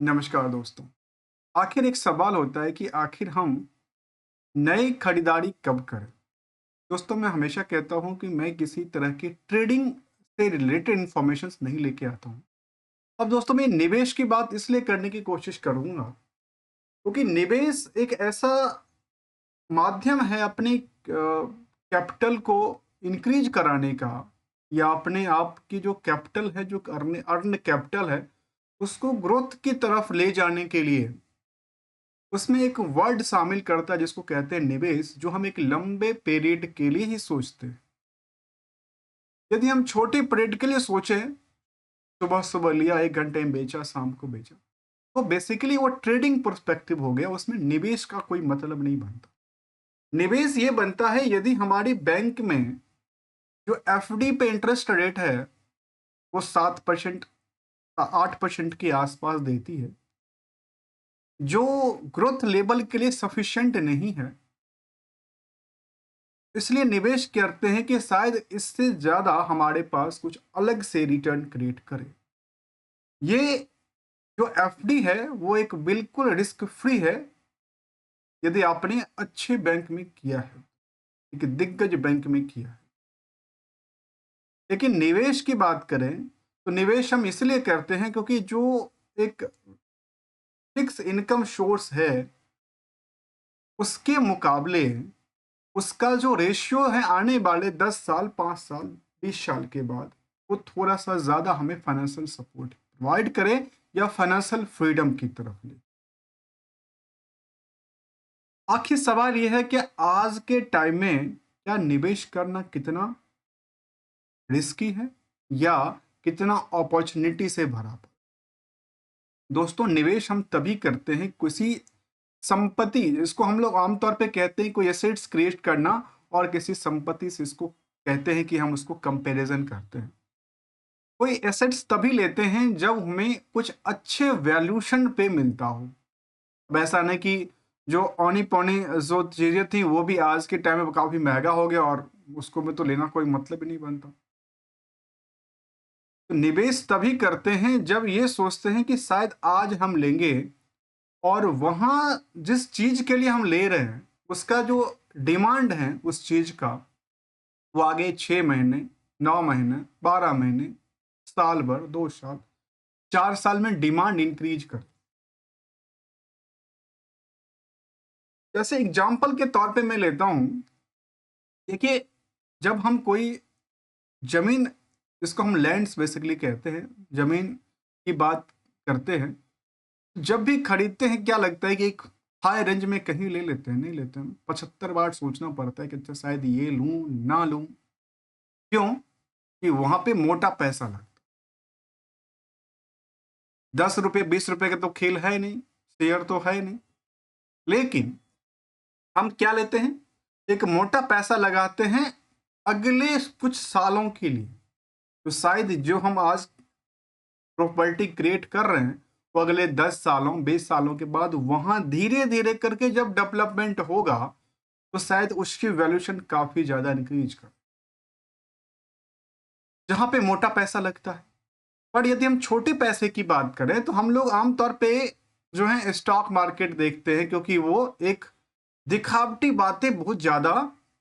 नमस्कार दोस्तों। आखिर एक सवाल होता है कि आखिर हम नई खरीदारी कब करें? दोस्तों, मैं हमेशा कहता हूँ कि मैं किसी तरह की ट्रेडिंग से रिलेटेड इन्फॉर्मेशंस नहीं लेके आता हूँ। अब दोस्तों, मैं निवेश की बात इसलिए करने की कोशिश करूँगा क्योंकि निवेश एक ऐसा माध्यम है अपनी कैपिटल को इंक्रीज कराने का, या अपने आप की जो कैपिटल है, जो अर्न अर्न कैपिटल है, उसको ग्रोथ की तरफ ले जाने के लिए। उसमें एक वर्ड शामिल करता है जिसको कहते हैं निवेश, जो हम एक लंबे पीरियड के लिए ही सोचते हैं। यदि हम छोटे पीरियड के लिए सोचें, सुबह सुबह लिया, 1 घंटे में बेचा, शाम को बेचा, तो बेसिकली वो ट्रेडिंग पर्सपेक्टिव हो गया। उसमें निवेश का कोई मतलब नहीं बनता। निवेश ये बनता है यदि हमारी बैंक में जो एफडी पे इंटरेस्ट रेट है वो 7% 8% के आसपास देती है, जो ग्रोथ लेवल के लिए सफिशिएंट नहीं है। इसलिए निवेश करते हैं कि शायद इससे ज़्यादा हमारे पास कुछ अलग से रिटर्न क्रिएट करे। ये जो एफडी है वो एक बिल्कुल रिस्क फ्री है यदि आपने अच्छे बैंक में किया है, एक दिग्गज बैंक में किया है। लेकिन निवेश की बात करें तो निवेश हम इसलिए करते हैं क्योंकि जो एक फिक्स इनकम सोर्स है उसके मुकाबले उसका जो रेशियो है आने वाले 10 साल, 5 साल, 20 साल के बाद, वो थोड़ा सा ज़्यादा हमें फाइनेंशियल सपोर्ट प्रोवाइड करे या फाइनेंशियल फ्रीडम की तरफ ले। आखिर सवाल यह है कि आज के टाइम में क्या निवेश करना कितना रिस्की है या कितना अपॉर्चुनिटी से भरा पड़ा। दोस्तों, निवेश हम तभी करते हैं किसी संपत्ति, इसको हम लोग आमतौर पे कहते हैं कोई एसेट्स क्रिएट करना, और किसी संपत्ति से इसको कहते हैं कि हम उसको कंपैरिजन करते हैं। कोई एसेट्स तभी लेते हैं जब हमें कुछ अच्छे वैल्यूशन पे मिलता हो। अब ऐसा नहीं कि जो औनी पौनी जो चीजें थी वो भी आज के टाइम में काफी महंगा हो गया और उसको में तो लेना कोई मतलब ही नहीं बनता। तो निवेश तभी करते हैं जब ये सोचते हैं कि शायद आज हम लेंगे, और वहाँ जिस चीज के लिए हम ले रहे हैं उसका जो डिमांड है उस चीज का, वो आगे 6 महीने, 9 महीने, 12 महीने, साल भर, 2 साल, 4 साल में डिमांड इंक्रीज कर। जैसे एग्जाम्पल के तौर पे मैं लेता हूं, देखिए, जब हम कोई जमीन, जिसको हम लैंड्स बेसिकली कहते हैं, जमीन की बात करते हैं, जब भी खरीदते हैं क्या लगता है कि एक हाई रेंज में कहीं ले लेते हैं, नहीं लेते हैं, 75 बार सोचना पड़ता है कि अच्छा शायद ये लूं ना लूं। क्यों? कि वहां पे मोटा पैसा लगता है। 10 रुपए 20 रुपए का तो खेल है नहीं, शेयर तो है नहीं। लेकिन हम क्या लेते हैं, एक मोटा पैसा लगाते हैं अगले कुछ सालों के लिए। तो शायद जो हम आज प्रॉपर्टी क्रिएट कर रहे हैं वो अगले 10 सालों 20 सालों के बाद वहां धीरे धीरे करके जब डेवलपमेंट होगा तो शायद उसकी वैल्यूएशन काफी ज्यादा इंक्रीज कर, जहां पे मोटा पैसा लगता है। पर यदि हम छोटे पैसे की बात करें तो हम लोग आमतौर पे जो है स्टॉक मार्केट देखते हैं, क्योंकि वो एक दिखावटी बातें बहुत ज्यादा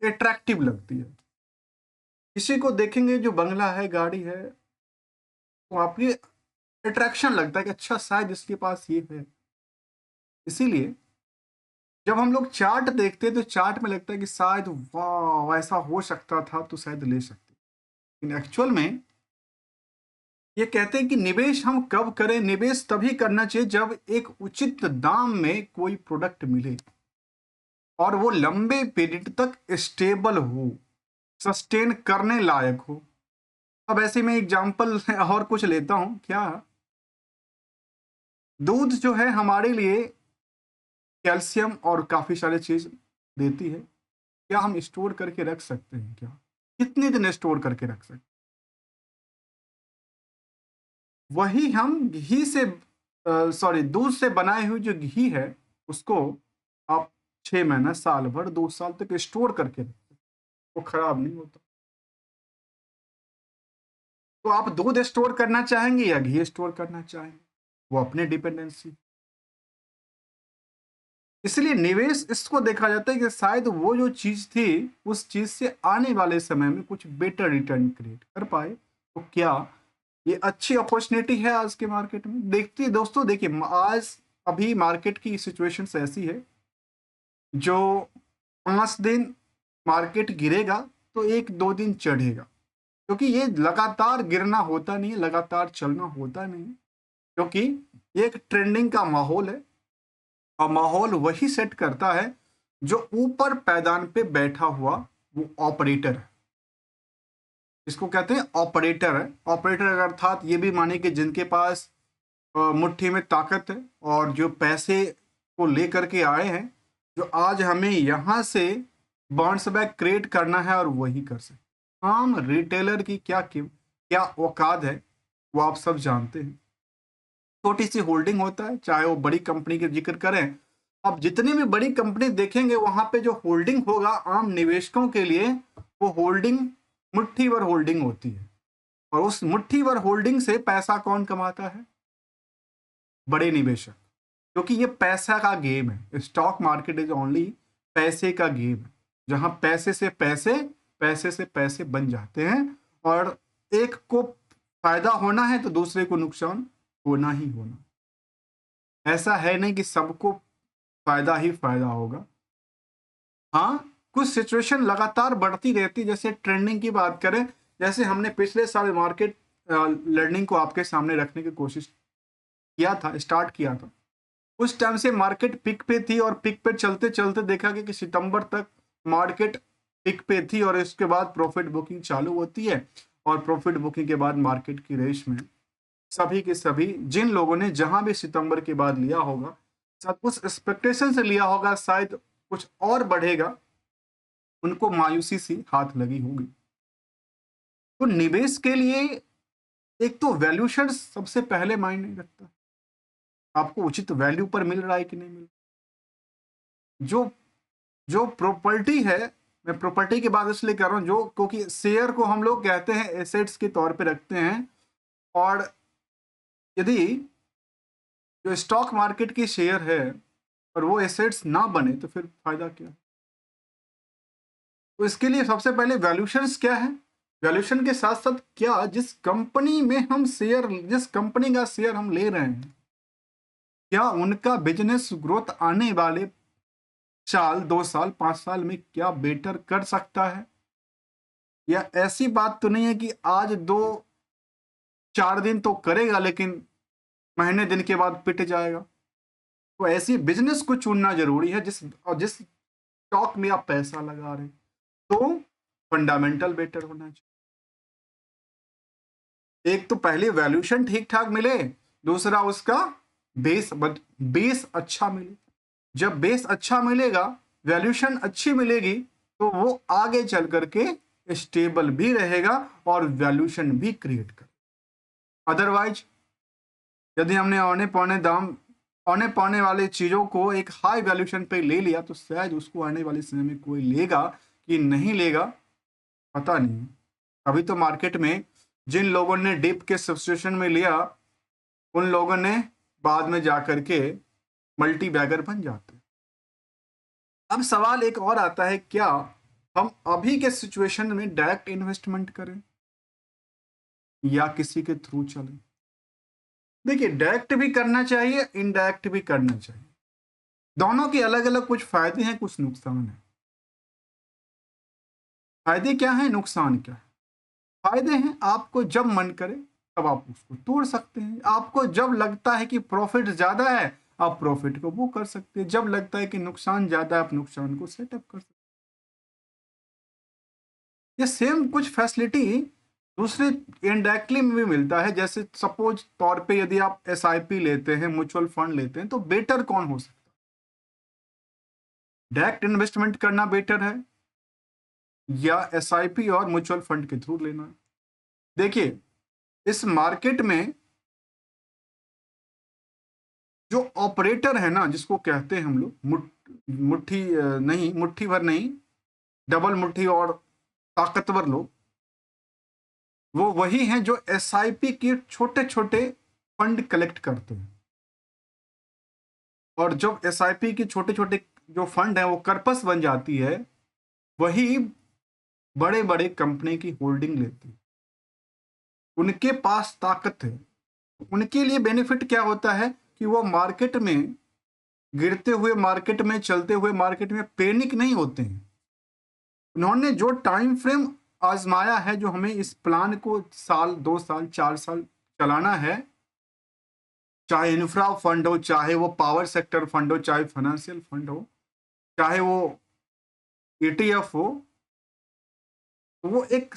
अट्रैक्टिव लगती है। किसी को देखेंगे जो बंगला है, गाड़ी है, तो आपकी अट्रैक्शन लगता है कि अच्छा शायद इसके पास ये है। इसीलिए जब हम लोग चार्ट देखते हैं तो चार्ट में लगता है कि शायद वाह ऐसा हो सकता था तो शायद ले सकते। लेकिन एक्चुअल में ये कहते हैं कि निवेश हम कब करें। निवेश तभी करना चाहिए जब एक उचित दाम में कोई प्रोडक्ट मिले और वो लंबे पीरियड तक स्टेबल हो, सस्टेन करने लायक हो। अब ऐसे में एग्जांपल और कुछ लेता हूं क्या। दूध जो है हमारे लिए कैल्शियम और काफी सारे चीज देती है। क्या हम स्टोर करके रख सकते हैं क्या? कितने दिन स्टोर करके रख सकते हैं? वही हम घी से, सॉरी, दूध से बनाए हुए जो घी है उसको आप 6 महीना, साल भर, 2 साल तक स्टोर करके रखें, वो खराब नहीं होता। तो आप दूध स्टोर करना चाहेंगे या घी स्टोर करना चाहेंगे? वो अपने डिपेंडेंसी। इसलिए निवेश इसको देखा जाता है कि शायद वो जो चीज थी उस चीज से आने वाले समय में कुछ बेटर रिटर्न क्रिएट कर पाए। तो क्या ये अच्छी अपॉर्चुनिटी है आज के मार्केट में? देखते दोस्तों, देखिए आज अभी मार्केट की सिचुएशन ऐसी है, जो 5 दिन मार्केट गिरेगा तो 1-2 दिन चढ़ेगा, क्योंकि ये लगातार गिरना होता नहीं है, लगातार चलना होता नहीं है, क्योंकि ये एक ट्रेंडिंग का माहौल है। और माहौल वही सेट करता है जो ऊपर पैदान पे बैठा हुआ वो ऑपरेटर है, इसको कहते हैं ऑपरेटर है। ऑपरेटर अर्थात ये भी माने कि जिनके पास मुट्ठी में ताकत है और जो पैसे को लेकर के आए हैं, जो आज हमें यहाँ से बाउंस बैक क्रिएट करना है और वही कर सकते। आम रिटेलर की क्या औकात है वो आप सब जानते हैं। छोटी सी होल्डिंग होता है, चाहे वो बड़ी कंपनी के जिक्र करें, अब जितनी भी बड़ी कंपनी देखेंगे वहां पे जो होल्डिंग होगा आम निवेशकों के लिए, वो होल्डिंग मुट्ठी भर होल्डिंग होती है। और उस मुट्ठी भर होल्डिंग से पैसा कौन कमाता है? बड़े निवेशक। क्योंकि ये पैसा का गेम है, स्टॉक मार्केट इज ओनली पैसे का गेम है, जहां पैसे से पैसे बन जाते हैं और एक को फायदा होना है तो दूसरे को नुकसान होना ही होना। ऐसा है नहीं कि सबको फायदा ही फायदा होगा। हाँ, कुछ सिचुएशन लगातार बढ़ती रहती, जैसे ट्रेंडिंग की बात करें, जैसे हमने पिछले साल मार्केट लर्निंग को आपके सामने रखने की कोशिश किया था, स्टार्ट किया था। उस टाइम से मार्केट पिक पे थी और पिक पे चलते चलते देखा कि सितंबर तक मार्केट पिक पे थी और इसके बाद प्रॉफिट बुकिंग चालू होती है। और प्रॉफिट बुकिंग के बाद मार्केट की रेस में सभी के सभी जिन लोगों ने जहां भी सितंबर के बाद लिया होगा, सब कुछ एक्सपेक्टेशन से लिया होगा शायद कुछ और बढ़ेगा, उनको मायूसी सी हाथ लगी होगी। तो निवेश के लिए एक तो वैल्यूशन सबसे पहले मायने रखता है, आपको उचित वैल्यू पर मिल रहा है कि नहीं मिल रहा। जो जो प्रॉपर्टी है, मैं प्रॉपर्टी की बात इसलिए कर रहा हूं जो, क्योंकि शेयर को हम लोग कहते हैं एसेट्स के तौर पे रखते हैं। और यदि जो स्टॉक मार्केट की शेयर है और वो एसेट्स ना बने तो फिर फायदा क्या? तो इसके लिए सबसे पहले वैल्यूशंस क्या है, वैल्यूशन के साथ साथ क्या जिस कंपनी में हम शेयर, जिस कंपनी का शेयर हम ले रहे हैं, क्या उनका बिजनेस ग्रोथ आने वाले साल 2 साल 5 साल में क्या बेटर कर सकता है, या ऐसी बात तो नहीं है कि आज 2-4 दिन तो करेगा लेकिन महीने दिन के बाद पिट जाएगा। तो ऐसी बिजनेस को चुनना जरूरी है जिस स्टॉक में आप पैसा लगा रहे हैं, तो फंडामेंटल बेटर होना चाहिए। एक तो पहले वैल्यूशन ठीक ठाक मिले, दूसरा उसका बेस अच्छा मिले। जब बेस अच्छा मिलेगा, वैल्यूशन अच्छी मिलेगी, तो वो आगे चल करके स्टेबल भी रहेगा और वैल्यूशन भी क्रिएट कर। अदरवाइज यदि हमने औने पौने वाले चीजों को एक हाई वैल्यूशन पे ले लिया तो शायद उसको आने वाले समय में कोई लेगा कि नहीं लेगा पता नहीं। अभी तो मार्केट में जिन लोगों ने डिप के सिचुएशन में लिया, उन लोगों ने बाद में जाकर के मल्टी बैगर बन जाते। अब सवाल एक और आता है, क्या हम अभी के सिचुएशन में डायरेक्ट इन्वेस्टमेंट करें या किसी के थ्रू चलें? देखिए, डायरेक्ट भी करना चाहिए, इनडायरेक्ट भी करना चाहिए। दोनों के अलग अलग कुछ फायदे हैं, कुछ नुकसान है। फायदे क्या है, नुकसान क्या है? फायदे हैं, आपको जब मन करे तब आप उसको तोड़ सकते हैं। आपको जब लगता है कि प्रॉफिट ज्यादा है, आप प्रॉफिट को वो कर सकते हैं। जब लगता है कि नुकसान ज्यादा है, आप नुकसान को सेटअप कर सकते हैं। ये सेम कुछ फैसिलिटी दूसरे इनडायरेक्टली में भी मिलता है। जैसे सपोज तौर पे यदि आप एसआईपी लेते हैं, म्यूचुअल फंड लेते हैं, तो बेटर कौन हो सकता है? डायरेक्ट इन्वेस्टमेंट करना बेटर है या एसआईपी और म्यूचुअल फंड के थ्रू लेना? देखिए, इस मार्केट में जो ऑपरेटर है ना, जिसको कहते हैं हम लोग मुट्ठी नहीं, मुट्ठी भर नहीं, डबल मुट्ठी और ताकतवर लोग, वो वही हैं जो एसआईपी के छोटे छोटे फंड कलेक्ट करते हैं। और जब एसआईपी के छोटे छोटे जो फंड है वो कर्पस बन जाती है, वही बड़े बड़े कंपनी की होल्डिंग लेती है। उनके पास ताकत है। उनके लिए बेनिफिट क्या होता है कि वो मार्केट में, गिरते हुए मार्केट में, चलते हुए मार्केट में पैनिक नहीं होते हैं। उन्होंने जो टाइम फ्रेम आजमाया है, जो हमें इस प्लान को साल 2 साल 4 साल चलाना है, चाहे इंफ्रा फंड हो, चाहे वो पावर सेक्टर फंड हो, चाहे फाइनेंशियल फंड हो, चाहे वो ईटीएफ हो, तो वो एक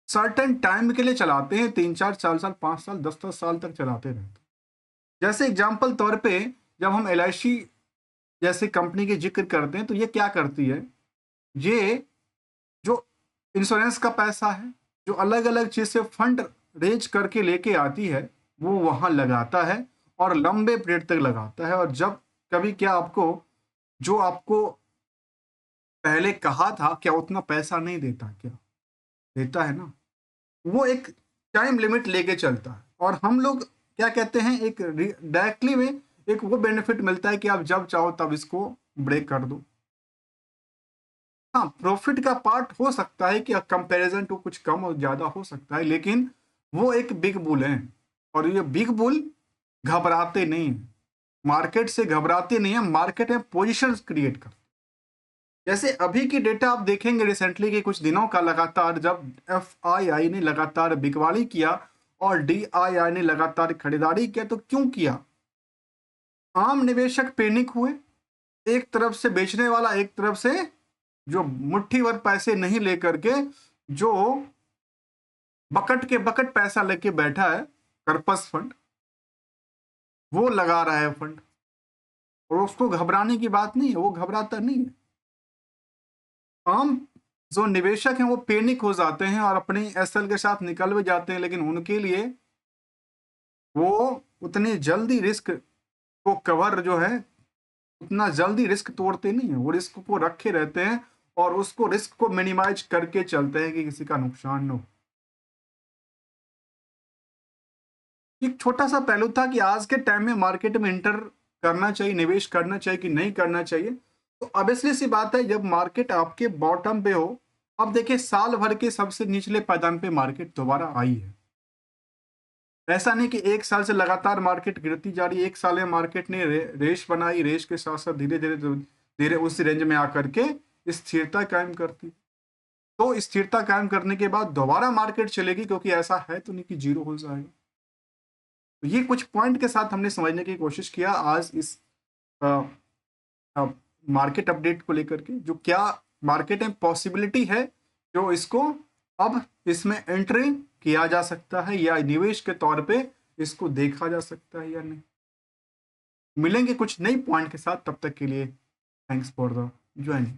सर्टेन टाइम के लिए चलाते हैं, 3 4 4 साल 5 साल 10 10 साल तक चलाते रहते हैं। जैसे एग्जाम्पल तौर पे जब हम एलआईसी जैसे कंपनी की जिक्र करते हैं, तो ये क्या करती है, ये जो इंश्योरेंस का पैसा है, जो अलग अलग चीज से फंड रेज करके लेके आती है, वो वहां लगाता है और लंबे पीरियड तक लगाता है। और जब कभी क्या आपको, जो आपको पहले कहा था, क्या उतना पैसा नहीं देता? क्या देता है ना। वो एक टाइम लिमिट लेके चलता है, और हम लोग क्या कहते हैं, एक डायरेक्टली में एक वो बेनिफिट मिलता है कि आप जब चाहो तब इसको ब्रेक कर दो। हाँ, प्रॉफिट का पार्ट हो सकता है कि कंपैरिजन टू कुछ कम और ज्यादा हो सकता है, लेकिन वो एक बिग बुल है, और ये बिग बुल घबराते नहीं है, मार्केट से घबराते नहीं है, मार्केट में पोजिशन क्रिएट करते। जैसे अभी की डेटा आप देखेंगे रिसेंटली के कुछ दिनों का, लगातार जब एफआईआई ने लगातार बिकवाली किया और डीआईआई ने लगातार खरीदारी किया, तो क्यों किया? आम निवेशक पैनिक हुए, एक तरफ से बेचने वाला, एक तरफ से जो मुट्ठी भर पैसे नहीं लेकर के, जो बकट के बकट पैसा लेके बैठा है, कर्पस फंड, वो लगा रहा है फंड, और उसको घबराने की बात नहीं है, वो घबराता नहीं है। आम जो निवेशक हैं वो पैनिक हो जाते हैं और अपनी एसएल के साथ निकल भी जाते हैं, लेकिन उनके लिए वो उतनी जल्दी रिस्क को कवर जो है, उतना जल्दी रिस्क तोड़ते नहीं है, वो रिस्क को रखे रहते हैं और उसको रिस्क को मिनिमाइज करके चलते हैं कि किसी का नुकसान न हो। एक छोटा सा पहलू था कि आज के टाइम में मार्केट में इंटर करना चाहिए, निवेश करना चाहिए कि नहीं करना चाहिए। तो ऑब्वियसली सी बात है, जब मार्केट आपके बॉटम पे हो, अब देखिए साल भर के सबसे निचले पायदान पे मार्केट दोबारा आई है। ऐसा नहीं कि एक साल से लगातार मार्केट गिरती जा रही है, एक साल में मार्केट ने रेस बनाई, रेस के साथ साथ धीरे धीरे धीरे उस रेंज में आकर के स्थिरता कायम करती। तो स्थिरता कायम करने के बाद दोबारा मार्केट चलेगी, क्योंकि ऐसा है तो नहीं कि जीरो हो जाएगा। तो ये कुछ पॉइंट के साथ हमने समझने की कोशिश किया आज इस मार्केट अपडेट को लेकर के, जो क्या मार्केट में पॉसिबिलिटी है, जो इसको अब इसमें एंट्री किया जा सकता है या निवेश के तौर पे इसको देखा जा सकता है या नहीं। मिलेंगे कुछ नई पॉइंट के साथ, तब तक के लिए थैंक्स फॉर द ज्वाइनिंग।